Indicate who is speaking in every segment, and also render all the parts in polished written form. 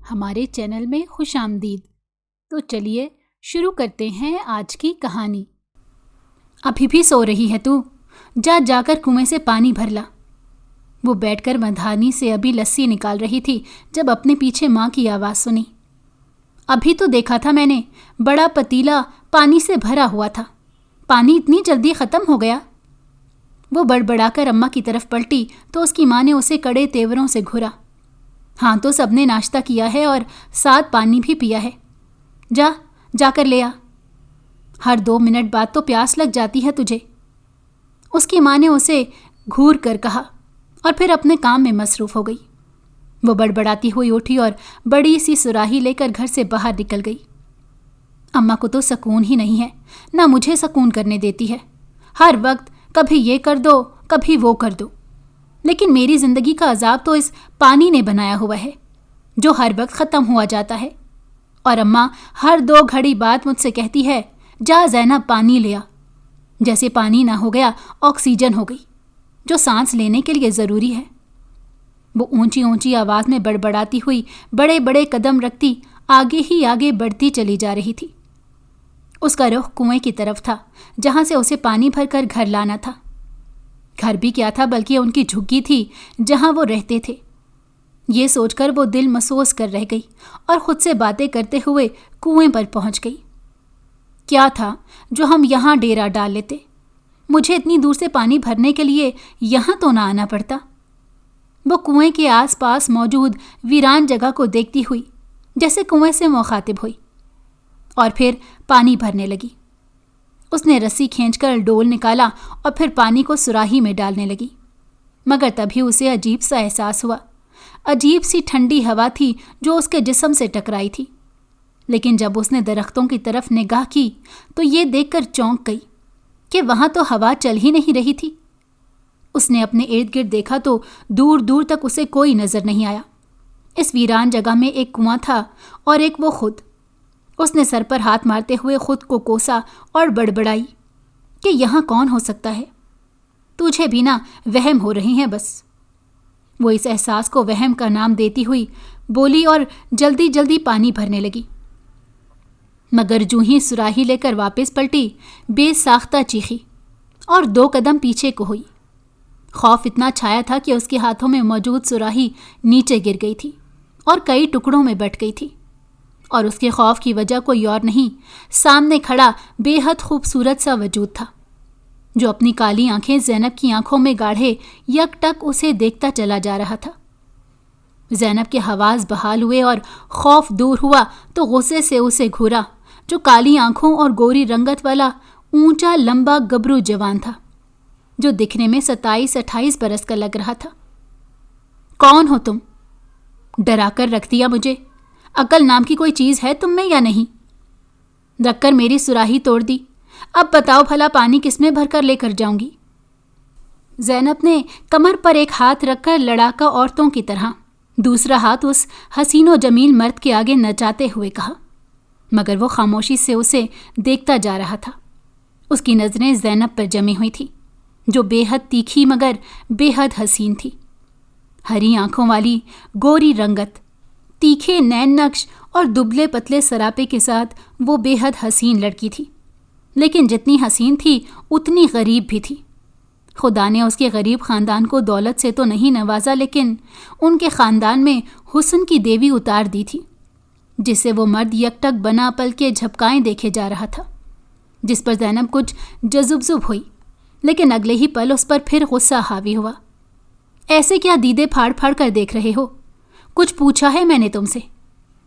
Speaker 1: ہمارے چینل میں خوش آمدید۔ تو چلیے شروع کرتے ہیں آج کی کہانی۔ ابھی بھی سو رہی ہے تو؟ جا کر کنویں سے پانی بھر لا۔ وہ بیٹھ کر مدھانی سے ابھی لسی نکال رہی تھی جب اپنے پیچھے ماں کی آواز سنی۔ ابھی تو دیکھا تھا میں نے، بڑا پتیلا پانی سے بھرا ہوا تھا، پانی اتنی جلدی ختم ہو گیا؟ وہ بڑبڑا کر اماں کی طرف پلٹی تو اس کی ماں نے اسے کڑے تیوروں سے گھورا۔ ہاں تو سب نے ناشتہ کیا ہے اور ساتھ پانی بھی پیا ہے، جا کر لے آ، ہر 2 منٹ بعد تو پیاس لگ جاتی ہے تجھے۔ اس کی ماں نے اسے گھور کر کہا اور پھر اپنے کام میں مصروف ہو گئی۔ وہ بڑبڑاتی ہوئی اٹھی اور بڑی سی سراہی لے کر گھر سے باہر نکل گئی۔ اماں کو تو سکون ہی نہیں ہے، نہ مجھے سکون کرنے دیتی ہے، ہر وقت کبھی یہ کر دو کبھی وہ کر دو۔ لیکن میری زندگی کا عذاب تو اس پانی نے بنایا ہوا ہے جو ہر وقت ختم ہوا جاتا ہے، اور اماں ہر 2 گھڑی بعد مجھ سے کہتی ہے جا زینب پانی لے آ، جیسے پانی نہ ہو گیا آکسیجن ہو گئی جو سانس لینے کے لیے ضروری ہے۔ وہ اونچی اونچی آواز میں بڑبڑاتی ہوئی بڑے بڑے قدم رکھتی آگے ہی آگے بڑھتی چلی جا رہی تھی۔ اس کا رخ کنویں کی طرف تھا جہاں سے اسے پانی بھر کر گھر لانا تھا۔ گھر بھی کیا تھا بلکہ ان کی جھگی تھی جہاں وہ رہتے تھے۔ یہ سوچ کر وہ دل مسوس کر رہ گئی اور خود سے باتیں کرتے ہوئے کنویں پر پہنچ گئی۔ کیا تھا جو ہم یہاں ڈیرا ڈال لیتے، مجھے اتنی دور سے پانی بھرنے کے لیے یہاں تو نہ آنا پڑتا۔ وہ کنویں کے آس پاس موجود ویران جگہ کو دیکھتی ہوئی جیسے کنویں سے مخاطب ہوئی اور پھر پانی بھرنے لگی۔ اس نے رسی کھینچ کر ڈول نکالا اور پھر پانی کو سراہی میں ڈالنے لگی، مگر تبھی اسے عجیب سا احساس ہوا۔ عجیب سی ٹھنڈی ہوا تھی جو اس کے جسم سے ٹکرائی تھی، لیکن جب اس نے درختوں کی طرف نگاہ کی تو یہ دیکھ کر چونک گئی کہ وہاں تو ہوا چل ہی نہیں رہی تھی۔ اس نے اپنے ارد گرد دیکھا تو دور دور تک اسے کوئی نظر نہیں آیا۔ اس ویران جگہ میں ایک کنواں تھا اور ایک وہ خود۔ اس نے سر پر ہاتھ مارتے ہوئے خود کو کوسا اور بڑبڑائی کہ یہاں کون ہو سکتا ہے؟ تجھے بھی نہ وہم ہو رہی ہیں بس۔ وہ اس احساس کو وہم کا نام دیتی ہوئی بولی اور جلدی جلدی پانی بھرنے لگی، مگر جو ہی سراہی لے کر واپس پلٹی بے ساختہ چیخی اور 2 قدم پیچھے کو ہوئی۔ خوف اتنا چھایا تھا کہ اس کے ہاتھوں میں موجود سراہی نیچے گر گئی تھی اور کئی ٹکڑوں میں بٹ گئی تھی، اور اس کے خوف کی وجہ کوئی اور نہیں، سامنے کھڑا بے حد خوبصورت سا وجود تھا جو اپنی کالی آنکھیں زینب کی آنکھوں میں گاڑھے یک ٹک اسے دیکھتا چلا جا رہا تھا۔ زینب کے حواس بحال ہوئے اور خوف دور ہوا تو غصے سے اسے گھورا جو کالی آنکھوں اور گوری رنگت والا اونچا لمبا گبرو جوان تھا جو دکھنے میں 27-28 برس کا لگ رہا تھا۔ کون ہو تم؟ ڈرا کر رکھ دیا مجھے، عقل نام کی کوئی چیز ہے تم میں یا نہیں؟ رکھ کر میری سراہی توڑ دی، اب بتاؤ بھلا پانی کس میں بھر کر لے کر جاؤں گی؟ زینب نے کمر پر ایک ہاتھ رکھ کر لڑاکا عورتوں کی طرح دوسرا ہاتھ اس حسین و جمیل مرد کے آگے نچاتے ہوئے کہا، مگر وہ خاموشی سے اسے دیکھتا جا رہا تھا۔ اس کی نظریں زینب پر جمی ہوئی تھی جو بے حد تیکھی مگر بے حد حسین تھی۔ ہری آنکھوں والی گوری رنگت، تیکھے نین نقش اور دبلے پتلے سراپے کے ساتھ وہ بے حد حسین لڑکی تھی، لیکن جتنی حسین تھی اتنی غریب بھی تھی۔ خدا نے اس کے غریب خاندان کو دولت سے تو نہیں نوازا، لیکن ان کے خاندان میں حسن کی دیوی اتار دی تھی جس سے وہ مرد یک ٹک بنا پل کے جھپکائیں دیکھے جا رہا تھا، جس پر زینب کچھ جذب ہوئی، لیکن اگلے ہی پل اس پر پھر غصہ حاوی ہوا۔ ایسے کیا دیدے پھاڑ پھاڑ کر دیکھ رہے ہو؟ کچھ پوچھا ہے میں نے تم سے؟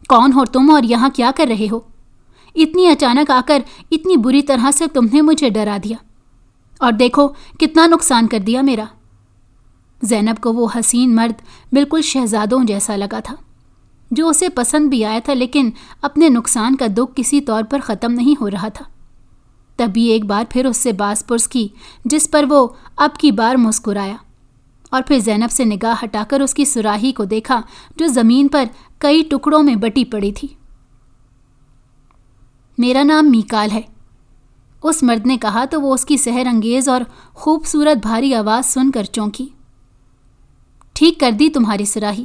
Speaker 1: کون ہو تم اور یہاں کیا کر رہے ہو؟ اتنی اچانک آ کر اتنی بری طرح سے تم نے مجھے ڈرا دیا، اور دیکھو کتنا نقصان کر دیا میرا۔ زینب کو وہ حسین مرد بالکل شہزادوں جیسا لگا تھا جو اسے پسند بھی آیا تھا، لیکن اپنے نقصان کا دکھ کسی طور پر ختم نہیں ہو رہا تھا۔ تبھی ایک بار پھر اس سے باز پرس کی جس پر وہ اب کی بار مسکرایا، اور پھر زینب سے نگاہ ہٹا کر اس کی سراہی کو دیکھا جو زمین پر کئی ٹکڑوں میں بٹی پڑی تھی۔ میرا نام میکال ہے، اس مرد نے کہا تو وہ اس کی سحر انگیز اور خوبصورت بھاری آواز سن کر چونکی۔ ٹھیک کر دی تمہاری سراہی،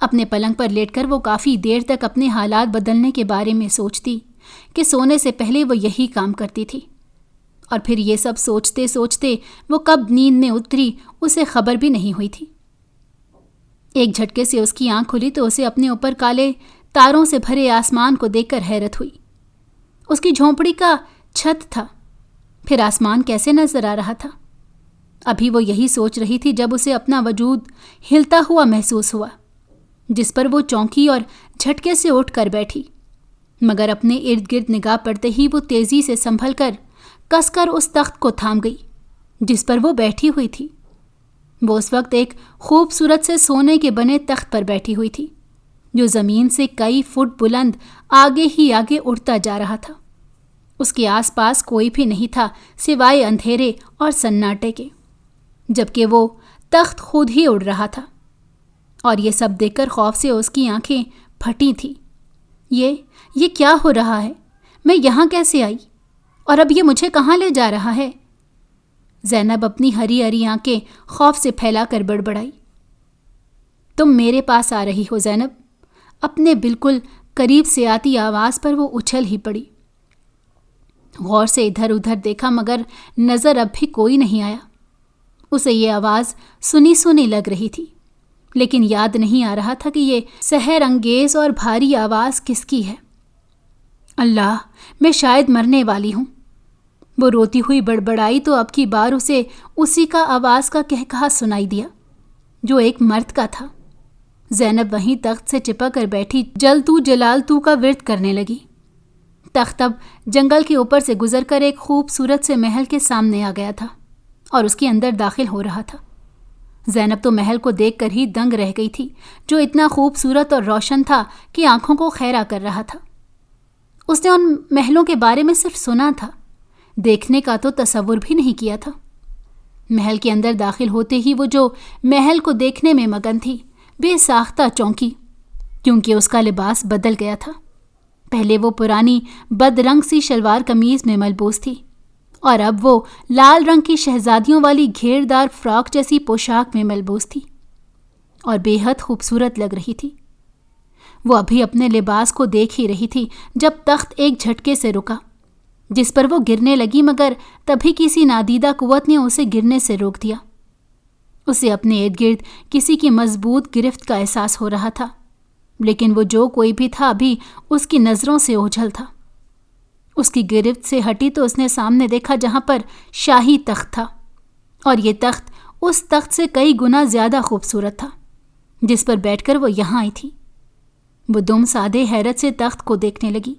Speaker 1: اپنے پلنگ پر لیٹ کر وہ کافی دیر تک اپنے حالات بدلنے کے بارے میں سوچتی کہ سونے سے پہلے وہ یہی کام کرتی تھی، اور پھر یہ سب سوچتے سوچتے وہ کب نیند میں اتری اسے خبر بھی نہیں ہوئی تھی۔ ایک جھٹکے سے اس کی آنکھ کھلی تو اسے اپنے اوپر کالے تاروں سے بھرے آسمان کو دیکھ کر حیرت ہوئی۔ اس کی جھونپڑی کا چھت تھا، پھر آسمان کیسے نظر آ رہا تھا؟ ابھی وہ یہی سوچ رہی تھی جب اسے اپنا وجود ہلتا ہوا محسوس ہوا، جس پر وہ چونکی اور جھٹکے سے اٹھ کر بیٹھی، مگر اپنے ارد گرد نگاہ پڑتے ہی وہ تیزی سے سنبھل کر کس کر اس تخت کو تھام گئی جس پر وہ بیٹھی ہوئی تھی۔ وہ اس وقت ایک خوبصورت سے سونے کے بنے تخت پر بیٹھی ہوئی تھی جو زمین سے کئی فٹ بلند آگے ہی آگے اڑتا جا رہا تھا۔ اس کے آس پاس کوئی بھی نہیں تھا سوائے اندھیرے اور سناٹے کے، جبکہ وہ تخت خود ہی اڑ رہا تھا، اور یہ سب دیکھ کر خوف سے اس کی آنکھیں پھٹی تھیں۔ یہ کیا ہو رہا ہے؟ میں یہاں کیسے آئی؟ اور اب یہ مجھے کہاں لے جا رہا ہے؟ زینب اپنی ہری ہری آنکھیں خوف سے پھیلا کر بڑبڑائی۔ تم میرے پاس آ رہی ہو زینب؟ اپنے بالکل قریب سے آتی آواز پر وہ اچھل ہی پڑی۔ غور سے ادھر ادھر دیکھا مگر نظر اب بھی کوئی نہیں آیا۔ اسے یہ آواز سنی سنی لگ رہی تھی، لیکن یاد نہیں آ رہا تھا کہ یہ سحر انگیز اور بھاری آواز کس کی ہے۔ اللہ، میں شاید مرنے والی ہوں، وہ روتی ہوئی بڑبڑائی تو اب کی بار اسے اسی کا آواز کا کہکہا سنائی دیا جو ایک مرد کا تھا۔ زینب وہیں تخت سے چپک کر بیٹھی جل تو جلال تو کا ورد کرنے لگی۔ تخت اب جنگل کے اوپر سے گزر کر ایک خوبصورت سے محل کے سامنے آ گیا تھا اور اس کے اندر داخل ہو رہا تھا۔ زینب تو محل کو دیکھ کر ہی دنگ رہ گئی تھی، جو اتنا خوبصورت اور روشن تھا کہ آنکھوں کو خیرہ کر رہا تھا۔ اس نے ان محلوں کے بارے میں صرف سنا تھا، دیکھنے کا تو تصور بھی نہیں کیا تھا۔ محل کے اندر داخل ہوتے ہی وہ جو محل کو دیکھنے میں مگن تھی بے ساختہ چونکی، کیونکہ اس کا لباس بدل گیا تھا۔ پہلے وہ پرانی بد رنگ سی شلوار قمیض میں ملبوس تھی، اور اب وہ لال رنگ کی شہزادیوں والی گھیردار فراک جیسی پوشاک میں ملبوس تھی اور بے حد خوبصورت لگ رہی تھی۔ وہ ابھی اپنے لباس کو دیکھ ہی رہی تھی جب تخت ایک جھٹکے سے رکا، جس پر وہ گرنے لگی، مگر تبھی کسی نادیدہ قوت نے اسے گرنے سے روک دیا۔ اسے اپنے ارد گرد کسی کی مضبوط گرفت کا احساس ہو رہا تھا، لیکن وہ جو کوئی بھی تھا ابھی اس کی نظروں سے اوجھل تھا۔ اس کی گرفت سے ہٹی تو اس نے سامنے دیکھا جہاں پر شاہی تخت تھا، اور یہ تخت اس تخت سے کئی گنا زیادہ خوبصورت تھا جس پر بیٹھ کر وہ یہاں آئی تھی۔ وہ دم سادے حیرت سے تخت کو دیکھنے لگی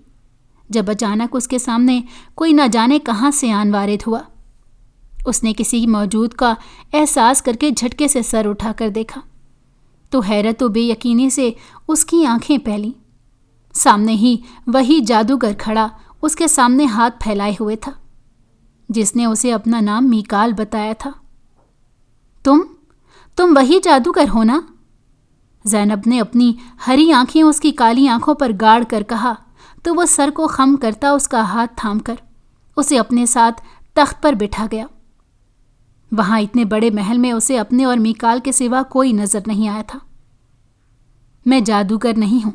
Speaker 1: جب اچانک اس کے سامنے کوئی نہ جانے کہاں سے آن وارد ہوا۔ اس نے کسی موجود کا احساس کر کے جھٹکے سے سر اٹھا کر دیکھا تو حیرت و بے یقینی سے اس کی آنکھیں پھیلیں۔ سامنے ہی وہی جادوگر کھڑا اس کے سامنے ہاتھ پھیلائے ہوئے تھا جس نے اسے اپنا نام میکال بتایا تھا۔ تم وہی جادوگر ہو نا؟ زینب نے اپنی ہری آنکھیں اس کی کالی آنکھوں پر گاڑ کر کہا تو وہ سر کو خم کرتا اس کا ہاتھ تھام کر اسے اپنے ساتھ تخت پر بٹھا گیا۔ وہاں اتنے بڑے محل میں اسے اپنے اور میکال کے سوا کوئی نظر نہیں آیا تھا۔ میں جادوگر نہیں ہوں،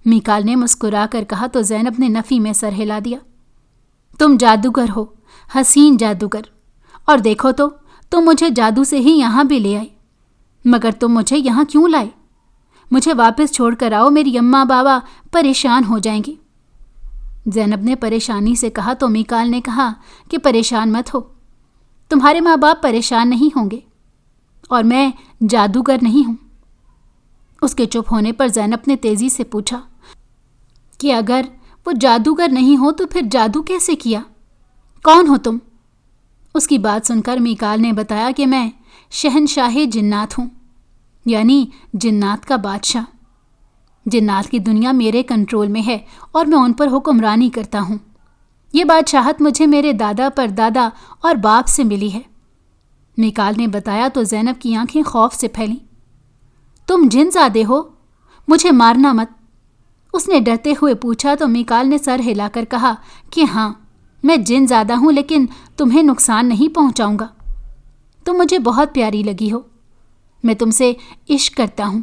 Speaker 1: میکال نے مسکرا کر کہا تو زینب نے نفی میں سر ہلا دیا۔ تم جادوگر ہو، حسین جادوگر، اور دیکھو تو تم مجھے جادو سے ہی یہاں بھی لے آئے، مگر تم مجھے یہاں کیوں لائے؟ مجھے واپس چھوڑ کر آؤ، میری اماں بابا پریشان ہو جائیں گے۔ زینب نے پریشانی سے کہا تو میکال نے کہا کہ پریشان مت ہو، تمہارے ماں باپ پریشان نہیں ہوں گے، اور میں جادوگر نہیں ہوں۔ اس کے چپ ہونے پر زینب نے تیزی سے پوچھا کہ اگر وہ جادوگر نہیں ہو تو پھر جادو کیسے کیا؟ کون ہو تم؟ اس کی بات سن کر میکال نے بتایا کہ میں شہنشاہ جنات ہوں، یعنی جنات کا بادشاہ۔ جنات کی دنیا میرے کنٹرول میں ہے اور میں ان پر حکمرانی کرتا ہوں۔ یہ بادشاہت مجھے میرے دادا پر دادا اور باپ سے ملی ہے، میکال نے بتایا تو زینب کی آنکھیں خوف سے پھیلیں۔ تم جن زادے ہو، مجھے مارنا مت، اس نے ڈرتے ہوئے پوچھا تو میکال نے سر ہلا کر کہا کہ ہاں، میں جن زادہ ہوں، لیکن تمہیں نقصان نہیں پہنچاؤں گا۔ تم مجھے بہت پیاری لگی ہو، میں تم سے عشق کرتا ہوں۔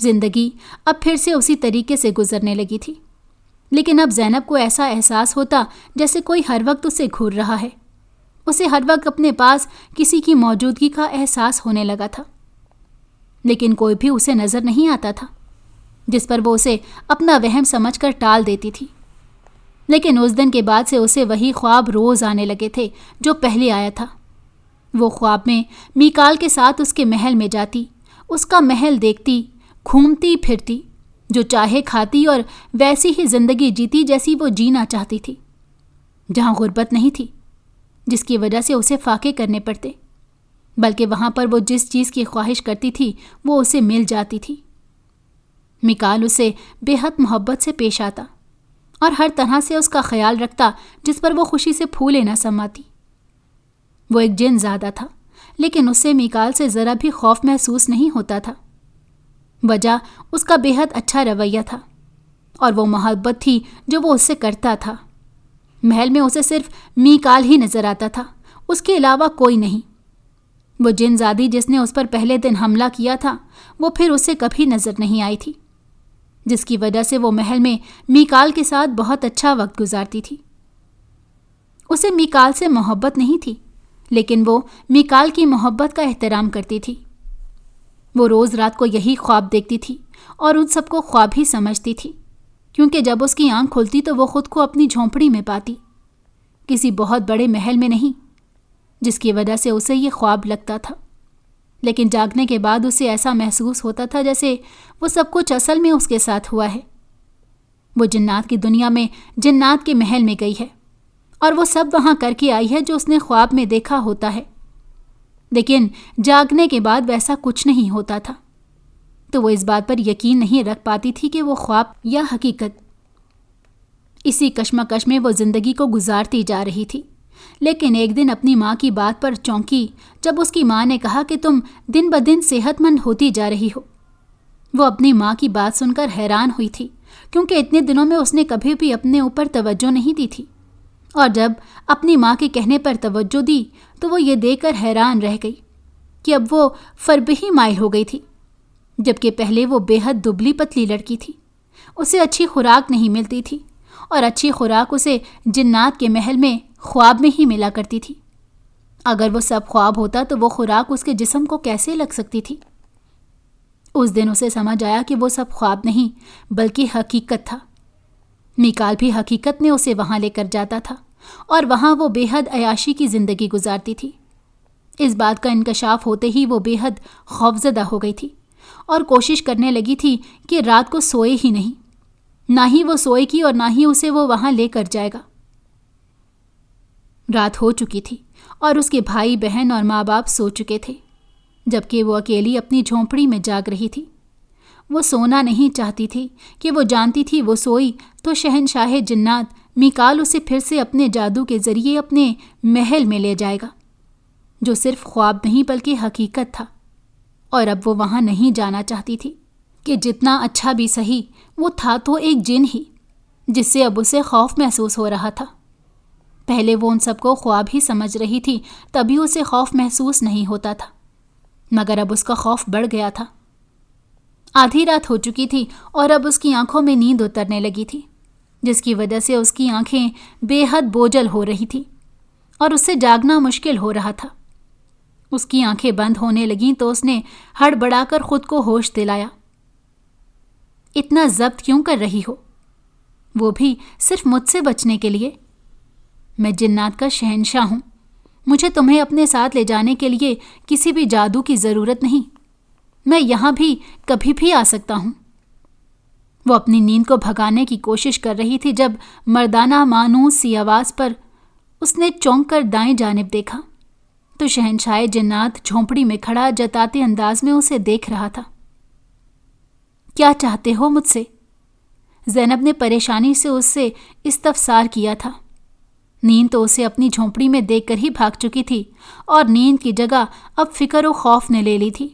Speaker 1: زندگی اب پھر سے اسی طریقے سے گزرنے لگی تھی، لیکن اب زینب کو ایسا احساس ہوتا جیسے کوئی ہر وقت اسے گھور رہا ہے۔ اسے ہر وقت اپنے پاس کسی کی موجودگی کا احساس ہونے لگا تھا، لیکن کوئی بھی اسے نظر نہیں آتا تھا، جس پر وہ اسے اپنا وہم سمجھ کر ٹال دیتی تھی۔ لیکن اس دن کے بعد سے اسے وہی خواب روز آنے لگے تھے جو پہلے آیا تھا۔ وہ خواب میں میکال کے ساتھ اس کے محل میں جاتی، اس کا محل دیکھتی، گھومتی پھرتی، جو چاہے کھاتی اور ویسی ہی زندگی جیتی جیسی وہ جینا چاہتی تھی، جہاں غربت نہیں تھی جس کی وجہ سے اسے فاقے کرنے پڑتے، بلکہ وہاں پر وہ جس چیز کی خواہش کرتی تھی وہ اسے مل جاتی تھی۔ میکال اسے بے حد محبت سے پیش آتا اور ہر طرح سے اس کا خیال رکھتا، جس پر وہ خوشی سے پھولے نہ سماتی۔ وہ ایک جن زادہ تھا، لیکن اس سے میکال سے ذرا بھی خوف محسوس نہیں ہوتا تھا۔ وجہ اس کا بے حد اچھا رویہ تھا اور وہ محبت تھی جو وہ اس سے کرتا تھا۔ محل میں اسے صرف میکال ہی نظر آتا تھا، اس کے علاوہ کوئی نہیں۔ وہ جن زادی جس نے اس پر پہلے دن حملہ کیا تھا وہ پھر اسے کبھی نظر نہیں آئی تھی، جس کی وجہ سے وہ محل میں میکال کے ساتھ بہت اچھا وقت گزارتی تھی۔ اسے میکال سے محبت نہیں تھی، لیکن وہ میکال کی محبت کا احترام کرتی تھی۔ وہ روز رات کو یہی خواب دیکھتی تھی اور ان سب کو خواب ہی سمجھتی تھی، کیونکہ جب اس کی آنکھ کھلتی تو وہ خود کو اپنی جھونپڑی میں پاتی، کسی بہت بڑے محل میں نہیں، جس کی وجہ سے اسے یہ خواب لگتا تھا۔ لیکن جاگنے کے بعد اسے ایسا محسوس ہوتا تھا جیسے وہ سب کچھ اصل میں اس کے ساتھ ہوا ہے۔ وہ جنات کی دنیا میں جنات کے محل میں گئی ہے اور وہ سب وہاں کر کے آئی ہے جو اس نے خواب میں دیکھا ہوتا ہے، لیکن جاگنے کے بعد ویسا کچھ نہیں ہوتا تھا، تو وہ اس بات پر یقین نہیں رکھ پاتی تھی کہ وہ خواب یا حقیقت۔ اسی کشمکش میں وہ زندگی کو گزارتی جا رہی تھی، لیکن ایک دن اپنی ماں کی بات پر چونکی جب اس کی ماں نے کہا کہ تم دن بدن صحت مند ہوتی جا رہی ہو۔ وہ اپنی ماں کی بات سن کر حیران ہوئی تھی، کیونکہ اتنے دنوں میں اس نے کبھی بھی اپنے اوپر توجہ نہیں دی تھی، اور جب اپنی ماں کے کہنے پر توجہ دی تو وہ یہ دیکھ کر حیران رہ گئی کہ اب وہ فربہی مائل ہو گئی تھی، جبکہ پہلے وہ بے حد دبلی پتلی لڑکی تھی۔ اسے اچھی خوراک نہیں ملتی تھی، اور اچھی خوراک اسے جنات کے محل میں خواب میں ہی ملا کرتی تھی۔ اگر وہ سب خواب ہوتا تو وہ خوراک اس کے جسم کو کیسے لگ سکتی تھی؟ اس دن اسے سمجھ آیا کہ وہ سب خواب نہیں بلکہ حقیقت تھا۔ میکال بھی حقیقت میں اسے وہاں لے کر جاتا تھا اور وہاں وہ بے حد عیاشی کی زندگی گزارتی تھی۔ اس بات کا انکشاف ہوتے ہی وہ بے حد خوفزدہ ہو گئی تھی اور کوشش کرنے لگی تھی کہ رات کو سوئے ہی نہیں، نہ ہی وہ سوئے گی اور نہ ہی اسے وہ وہاں لے کر جائے گا۔ رات ہو چکی تھی اور اس کے بھائی بہن اور ماں باپ سو چکے تھے، جبکہ وہ اکیلی اپنی جھونپڑی میں جاگ رہی تھی۔ وہ سونا نہیں چاہتی تھی کہ وہ جانتی تھی وہ سوئی تو شہنشاہ جنات میکال اسے پھر سے اپنے جادو کے ذریعے اپنے محل میں لے جائے گا، جو صرف خواب نہیں بلکہ حقیقت تھا۔ اور اب وہ وہاں نہیں جانا چاہتی تھی کہ جتنا اچھا بھی سہی وہ تھا تو ایک جن ہی، جس سے اب اسے خوف محسوس ہو رہا تھا۔ پہلے وہ ان سب کو خواب ہی سمجھ رہی تھی، تبھی اسے خوف محسوس نہیں ہوتا تھا، مگر اب اس کا خوف بڑھ گیا تھا۔ آدھی رات ہو چکی تھی اور اب اس کی آنکھوں میں نیند اترنے لگی تھی، جس کی وجہ سے اس کی آنکھیں بے حد بوجھل ہو رہی تھی اور اس سے جاگنا مشکل ہو رہا تھا۔ اس کی آنکھیں بند ہونے لگیں تو اس نے ہڑبڑا کر خود کو ہوش دلایا۔ اتنا ضبط کیوں کر رہی ہو؟ وہ بھی صرف مجھ سے بچنے کے لیے؟ میں جنات کا شہنشاہ ہوں، مجھے تمہیں اپنے ساتھ لے جانے کے لیے کسی بھی جادو کی ضرورت نہیں، میں یہاں بھی کبھی بھی آ سکتا ہوں۔ وہ اپنی نیند کو بھگانے کی کوشش کر رہی تھی جب مردانہ مانوس سی آواز پر اس نے چونک کر دائیں جانب دیکھا تو شہنشاہ جنات جھونپڑی میں کھڑا جتاتے انداز میں اسے دیکھ رہا تھا۔ کیا چاہتے ہو مجھ سے؟ زینب نے پریشانی سے اس سے استفسار کیا تھا۔ نیند تو اسے اپنی جھونپڑی میں دیکھ کر ہی بھاگ چکی تھی اور نیند کی جگہ اب فکر و خوف نے لے لی تھی۔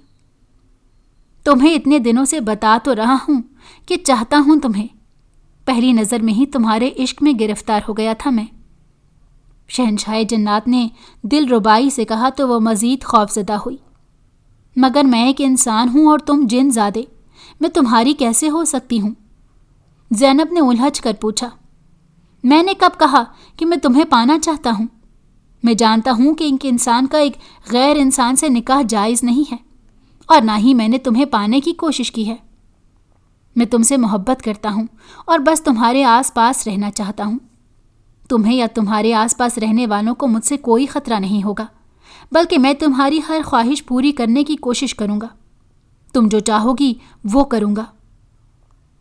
Speaker 1: تمہیں اتنے دنوں سے بتا تو رہا ہوں کہ چاہتا ہوں تمہیں، پہلی نظر میں ہی تمہارے عشق میں گرفتار ہو گیا تھا میں، شہنشاہ جنات نے دل ربائی سے کہا تو وہ مزید خوفزدہ ہوئی۔ مگر میں ایک انسان ہوں اور تم جن زادے، میں تمہاری کیسے ہو سکتی ہوں؟ زینب نے الجھ کر پوچھا۔ میں نے کب کہا کہ میں تمہیں پانا چاہتا ہوں؟ میں جانتا ہوں کہ ایک انسان کا ایک غیر انسان سے نکاح جائز نہیں ہے، اور نہ ہی میں نے تمہیں پانے کی کوشش کی ہے۔ میں تم سے محبت کرتا ہوں اور بس تمہارے آس پاس رہنا چاہتا ہوں۔ تمہیں یا تمہارے آس پاس رہنے والوں کو مجھ سے کوئی خطرہ نہیں ہوگا، بلکہ میں تمہاری ہر خواہش پوری کرنے کی کوشش کروں گا۔ تم جو چاہو گی وہ کروں گا۔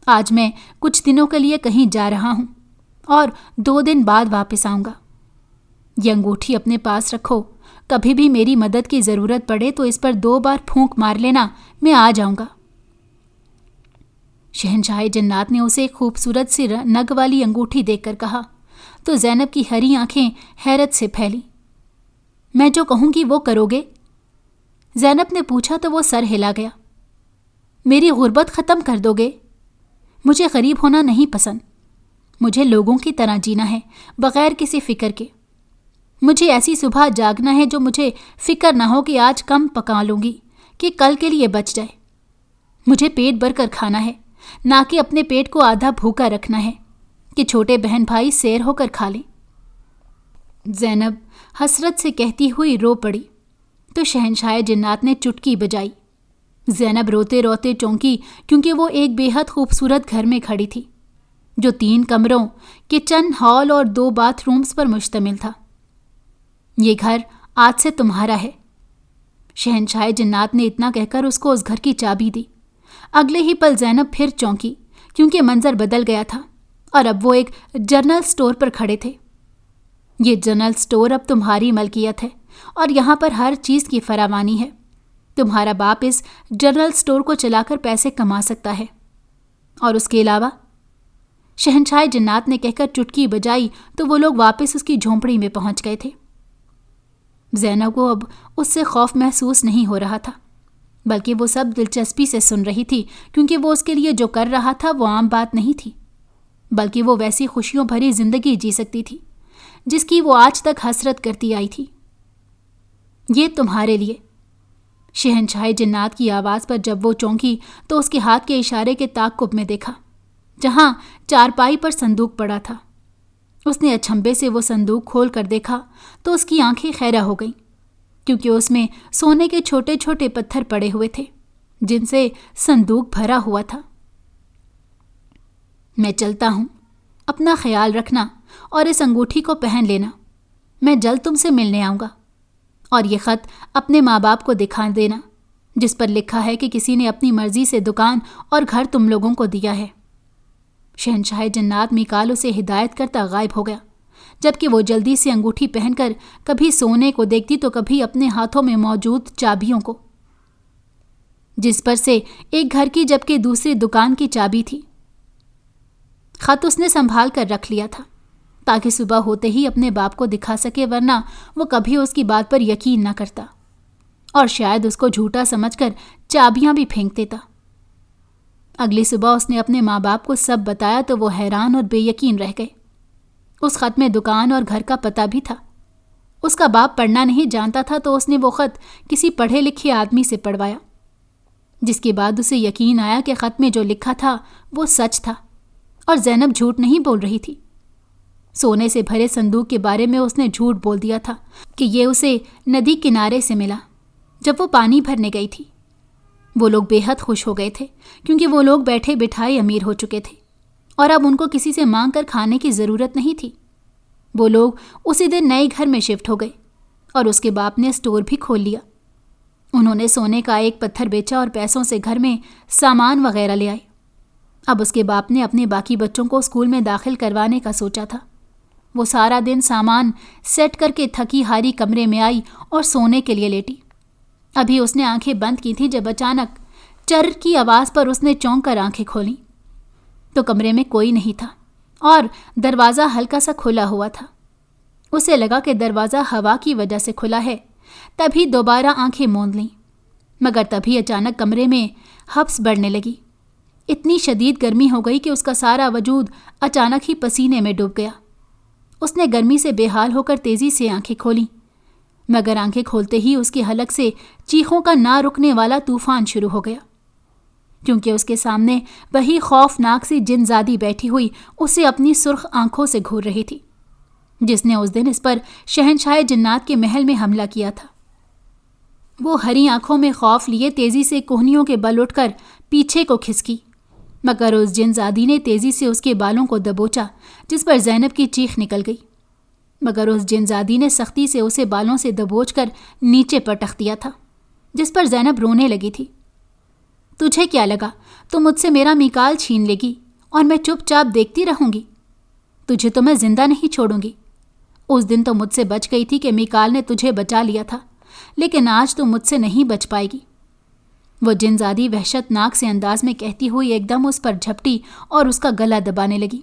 Speaker 1: آج میں کچھ دنوں کے لیے کہیں جا رہا ہوں اور 2 دن بعد واپس آؤں گا۔ یہ انگوٹھی اپنے پاس رکھو، کبھی بھی میری مدد کی ضرورت پڑے تو اس پر 2 بار پھونک مار لینا، میں آ جاؤں گا۔ شہنشاہ جنات نے اسے ایک خوبصورت سی نگ والی انگوٹھی دیکھ کر کہا تو زینب کی ہری آنکھیں حیرت سے پھیلی۔ میں جو کہوں گی وہ کرو گے؟ زینب نے پوچھا تو وہ سر ہلا گیا۔ میری غربت ختم کر دو گے؟ مجھے غریب ہونا نہیں پسند، مجھے لوگوں کی طرح جینا ہے، بغیر کسی فکر کے۔ مجھے ایسی صبح جاگنا ہے جو مجھے فکر نہ ہو کہ آج کم پکا لوں گی کہ کل کے لیے بچ جائے۔ مجھے پیٹ بھر کر کھانا ہے، نہ کہ اپنے پیٹ کو آدھا بھوکا رکھنا ہے کہ چھوٹے بہن بھائی سیر ہو کر کھا لیں۔ زینب حسرت سے کہتی ہوئی رو پڑی تو شہنشاہ جنات نے چٹکی بجائی۔ زینب روتے روتے چونکی کیونکہ وہ ایک بے حد خوبصورت گھر میں کھڑی تھی جو 3 کمروں، کچن، ہال اور 2 باتھ رومز پر مشتمل تھا۔ یہ گھر آج سے تمہارا ہے۔ شہنشاہ جنات نے اتنا کہہ کر اس کو اس گھر کی چابی دی۔ اگلے ہی پل زینب پھر چونکی کیونکہ منظر بدل گیا تھا اور اب وہ ایک جنرل سٹور پر کھڑے تھے۔ یہ جنرل سٹور اب تمہاری ملکیت ہے اور یہاں پر ہر چیز کی فراوانی ہے۔ تمہارا باپ اس جنرل سٹور کو چلا کر پیسے کما سکتا ہے، اور اس کے علاوہ شہنشاہ جنات نے کہہ کر چٹکی بجائی تو وہ لوگ واپس اس کی جھونپڑی میں پہنچ گئے تھے۔ زینب کو اب اس سے خوف محسوس نہیں ہو رہا تھا، بلکہ وہ سب دلچسپی سے سن رہی تھی، کیونکہ وہ اس کے لیے جو کر رہا تھا وہ عام بات نہیں تھی، بلکہ وہ ویسی خوشیوں بھری زندگی جی سکتی تھی جس کی وہ آج تک حسرت کرتی آئی تھی۔ یہ تمہارے لیے۔ شہنشاہ جنات کی آواز پر جب وہ چونکی تو اس کے ہاتھ کے اشارے کے تعاقب میں دیکھا جہاں چارپائی پر صندوق پڑا تھا۔ اس نے اچھمبے سے وہ صندوق کھول کر دیکھا تو اس کی آنکھیں خیرہ ہو گئیں، کیونکہ اس میں سونے کے چھوٹے چھوٹے پتھر پڑے ہوئے تھے جن سے صندوق بھرا ہوا تھا۔ میں چلتا ہوں، اپنا خیال رکھنا اور اس انگوٹھی کو پہن لینا۔ میں جلد تم سے ملنے آؤں گا، اور یہ خط اپنے ماں باپ کو دکھا دینا جس پر لکھا ہے کہ کسی نے اپنی مرضی سے دکان اور گھر تم لوگوں کو دیا ہے۔ شہنشاہ جنات میکال اسے ہدایت کرتا غائب ہو گیا، جبکہ وہ جلدی سے انگوٹھی پہن کر کبھی سونے کو دیکھتی تو کبھی اپنے ہاتھوں میں موجود چابیوں کو، جس پر سے ایک گھر کی جبکہ دوسری دکان کی چابی تھی۔ خط اس نے سنبھال کر رکھ لیا تھا تاکہ صبح ہوتے ہی اپنے باپ کو دکھا سکے، ورنہ وہ کبھی اس کی بات پر یقین نہ کرتا اور شاید اس کو جھوٹا سمجھ کر چابیاں بھی پھینک دیتا۔ اگلی صبح اس نے اپنے ماں باپ کو سب بتایا تو وہ حیران اور بے یقین رہ گئے۔ اس خط میں دکان اور گھر کا پتہ بھی تھا۔ اس کا باپ پڑھنا نہیں جانتا تھا تو اس نے وہ خط کسی پڑھے لکھے آدمی سے پڑھوایا، جس کے بعد اسے یقین آیا کہ خط میں جو لکھا تھا وہ سچ تھا اور زینب جھوٹ نہیں بول رہی تھی۔ سونے سے بھرے صندوق کے بارے میں اس نے جھوٹ بول دیا تھا کہ یہ اسے ندی کنارے سے ملا جب وہ پانی بھرنے گئی تھی۔ وہ لوگ بے حد خوش ہو گئے تھے کیونکہ وہ لوگ بیٹھے بٹھائے امیر ہو چکے تھے اور اب ان کو کسی سے مانگ کر کھانے کی ضرورت نہیں تھی۔ وہ لوگ اسی دن نئے گھر میں شفٹ ہو گئے اور اس کے باپ نے اسٹور بھی کھول لیا۔ انہوں نے سونے کا ایک پتھر بیچا اور پیسوں سے گھر میں سامان وغیرہ لے آئے۔ اب اس کے باپ نے اپنے باقی بچوں کو اسکول میں داخل کروانے کا سوچا تھا۔ وہ سارا دن سامان سیٹ کر کے تھکی ہاری کمرے میں آئی اور سونے کے لیے لیٹی۔ ابھی اس نے آنکھیں بند کی تھیں جب اچانک چر کی آواز پر اس نے چونک کر آنکھیں کھولیں تو کمرے میں کوئی نہیں تھا اور دروازہ ہلکا سا کھلا ہوا تھا۔ اسے لگا کہ دروازہ ہوا کی وجہ سے کھلا ہے، تبھی دوبارہ آنکھیں موند لیں، مگر تبھی اچانک کمرے میں ہبس بڑھنے لگی۔ اتنی شدید گرمی ہو گئی کہ اس کا سارا وجود اچانک ہی پسینے میں ڈوب گیا۔ اس نے گرمی سے بے حال ہو کر تیزی سے آنکھیں کھولیں، مگر آنکھیں کھولتے ہی اس کے حلق سے چیخوں کا نہ رکنے والا طوفان شروع ہو گیا۔ کیونکہ اس کے سامنے وہی خوفناک سی جن زادی بیٹھی ہوئی اسے اپنی سرخ آنکھوں سے گھور رہی تھی، جس نے اس دن اس پر شہنشاہ جنات کے محل میں حملہ کیا تھا۔ وہ ہری آنکھوں میں خوف لیے تیزی سے کوہنیوں کے بل اٹھ کر پیچھے کو کھسکی، مگر اس جن زادی نے تیزی سے اس کے بالوں کو دبوچا، جس پر زینب کی چیخ نکل گئی، مگر اس جن زادی نے سختی سے اسے بالوں سے دبوچ کر نیچے پٹخ دیا تھا، جس پر زینب رونے لگی تھی۔ تجھے کیا لگا تو مجھ سے میرا میکال چھین لے گی اور میں چپ چاپ دیکھتی رہوں گی؟ تجھے تو میں زندہ نہیں چھوڑوں گی۔ اس دن تو مجھ سے بچ گئی تھی کہ میکال نے تجھے بچا لیا تھا، لیکن آج تو مجھ سے نہیں بچ پائے گی۔ وہ جن زادی وحشت ناک سے انداز میں کہتی ہوئی ایک دم اس پر جھپٹی اور اس کا گلا دبانے لگی۔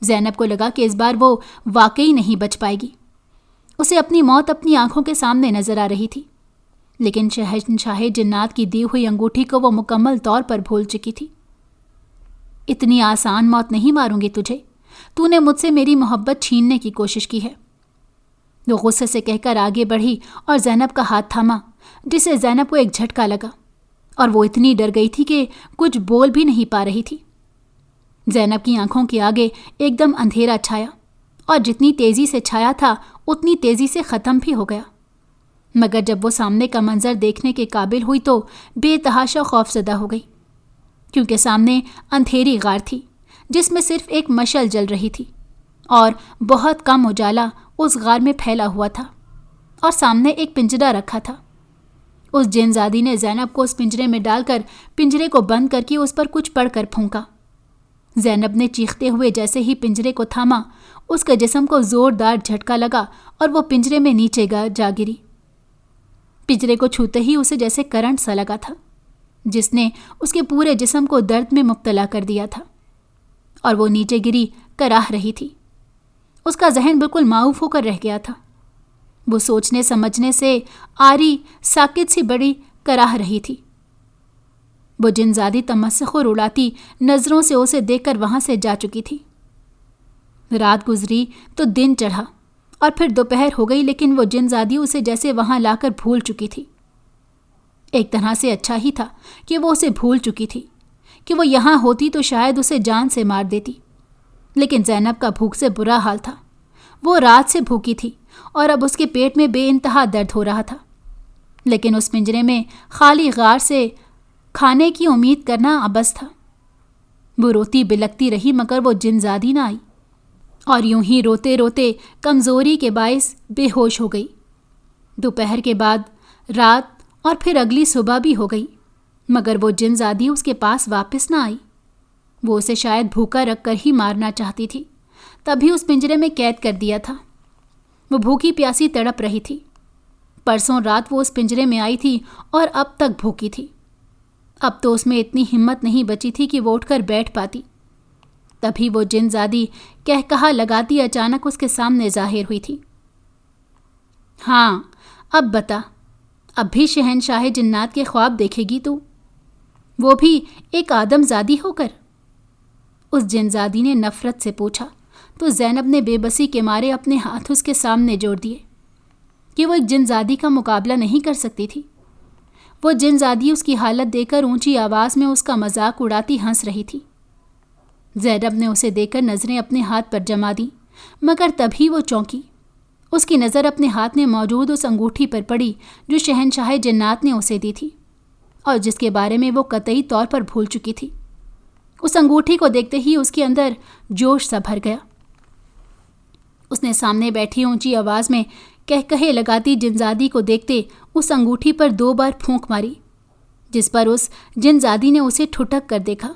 Speaker 1: زینب کو لگا کہ اس بار وہ واقعی نہیں بچ پائے گی۔ اسے اپنی موت اپنی آنکھوں کے سامنے نظر آ رہی تھی، لیکن شہنشاہ جنات کی دی ہوئی انگوٹھی کو وہ مکمل طور پر بھول چکی تھی۔ اتنی آسان موت نہیں ماروں گی تجھے، تو نے مجھ سے میری محبت چھیننے کی کوشش کی ہے۔ وہ غصے سے کہہ کر آگے بڑھی اور زینب کا ہاتھ تھاما، جسے زینب کو ایک جھٹکا لگا اور وہ اتنی ڈر گئی تھی کہ کچھ بول بھی نہیں پا رہی تھی۔ زینب کی آنکھوں کے آگے ایک دم اندھیرا چھایا، اور جتنی تیزی سے چھایا تھا اتنی تیزی سے ختم بھی ہو گیا۔ مگر جب وہ سامنے کا منظر دیکھنے کے قابل ہوئی تو بے تحاشا خوف زدہ ہو گئی، کیونکہ سامنے اندھیری غار تھی جس میں صرف ایک مشعل جل رہی تھی، اور بہت کم اجالا اس غار میں پھیلا ہوا تھا، اور سامنے ایک پنجرا رکھا تھا۔ اس جن زادی نے زینب کو اس پنجرے میں ڈال کر پنجرے کو بند کر کے اس پر کچھ پڑھ کر پھونکا۔ زینب نے چیختے ہوئے جیسے ہی پنجرے کو تھاما، اس کے جسم کو زوردار جھٹکا لگا اور وہ پنجرے میں نیچے جا گری۔ پنجرے کو چھوتے ہی اسے جیسے کرنٹ سا لگا تھا، جس نے اس کے پورے جسم کو درد میں مبتلا کر دیا تھا، اور وہ نیچے گری کراہ رہی تھی۔ اس کا ذہن بالکل معاف ہو کر رہ گیا تھا۔ وہ سوچنے سمجھنے سے آری ساکت سی بڑی کراہ رہی تھی۔ وہ جن زادی تمسخ اور اڑاتی نظروں سے اسے دیکھ کر وہاں سے جا چکی تھی۔ رات گزری تو دن چڑھا اور پھر دوپہر ہو گئی، لیکن وہ جن زادی اسے جیسے وہاں لا کر بھول چکی تھی۔ ایک طرح سے اچھا ہی تھا کہ وہ اسے بھول چکی تھی، کہ وہ یہاں ہوتی تو شاید اسے جان سے مار دیتی۔ لیکن زینب کا بھوک سے برا حال تھا۔ وہ رات سے بھوکی تھی اور اب اس کے پیٹ میں بے انتہا درد ہو رہا تھا، لیکن اس پنجرے میں خالی غار سے کھانے کی امید کرنا عبث تھا۔ وہ روتی بلکتی رہی، مگر وہ جن زادی نہ آئی، اور یوں ہی روتے روتے کمزوری کے باعث بے ہوش ہو گئی۔ دوپہر کے بعد رات اور پھر اگلی صبح بھی ہو گئی، مگر وہ جن زادی اس کے پاس واپس نہ آئی۔ وہ اسے شاید بھوکا رکھ کر ہی مارنا چاہتی تھی، تبھی اس پنجرے میں قید کر دیا تھا۔ وہ بھوکی پیاسی تڑپ رہی تھی۔ پرسوں رات وہ اس پنجرے میں آئی تھی اور اب تک بھوکی تھی۔ اب تو اس میں اتنی ہمت نہیں بچی تھی کہ وہ اٹھ کر بیٹھ پاتی۔ تبھی وہ جن زادی کہا لگاتی اچانک اس کے سامنے ظاہر ہوئی تھی۔ ہاں، اب بتا، اب بھی شہنشاہ جنات کے خواب دیکھے گی تو؟ وہ بھی ایک آدم زادی ہو کر؟ اس جن زادی نے نفرت سے پوچھا، تو زینب نے بے بسی کے مارے اپنے ہاتھ اس کے سامنے جوڑ دیے کہ وہ ایک جن زادی کا مقابلہ نہیں کر سکتی تھی۔ وہ جن زادی اس کی حالت دیکھ کر اونچی آواز میں اس کا مذاق اڑاتی ہنس رہی تھی۔ زینب نے اسے دیکھ کر نظریں اپنے ہاتھ پر جما دیں، مگر تبھی وہ چونکی۔ اس کی نظر اپنے ہاتھ میں موجود اس انگوٹھی پر پڑی جو شہنشاہ جنات نے اسے دی تھی، اور جس کے بارے میں وہ قطعی طور پر بھول چکی تھی۔ اس انگوٹھی کو دیکھتے ہی اس کے اندر جوش سا بھر گیا۔ اس نے سامنے بیٹھی اونچی آواز میں کہے لگاتی جن زادی کو دیکھتے اس انگوٹھی پر 2 بار پھونک ماری، جس پر اس جن زادی نے اسے ٹھٹک کر دیکھا،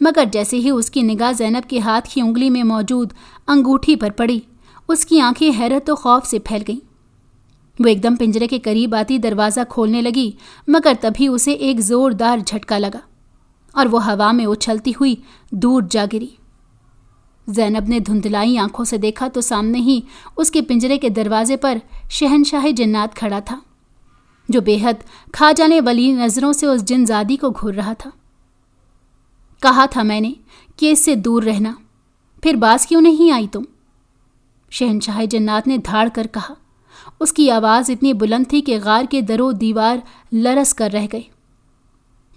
Speaker 1: مگر جیسے ہی اس کی نگاہ زینب کے ہاتھ کی انگلی میں موجود انگوٹھی پر پڑی، اس کی آنکھیں حیرت و خوف سے پھیل گئیں۔ وہ ایک دم پنجرے کے قریب آتی دروازہ کھولنے لگی، مگر تبھی اسے ایک زوردار جھٹکا لگا اور وہ ہوا میں اچھلتی ہوئی دور جا گری۔ زینب نے دھندلائی آنکھوں سے دیکھا تو سامنے ہی اس کے پنجرے کے دروازے پر شہنشاہ جنات کھڑا تھا، جو بے حد کھا جانے والی نظروں سے اس جن زادی کو گھور رہا تھا۔ کہا تھا میں نے کہ اس سے دور رہنا، پھر باز کیوں نہیں آئی تم؟ شہنشاہ جنات نے دھاڑ کر کہا۔ اس کی آواز اتنی بلند تھی کہ غار کے در و دیوار لرز کر رہ گئے۔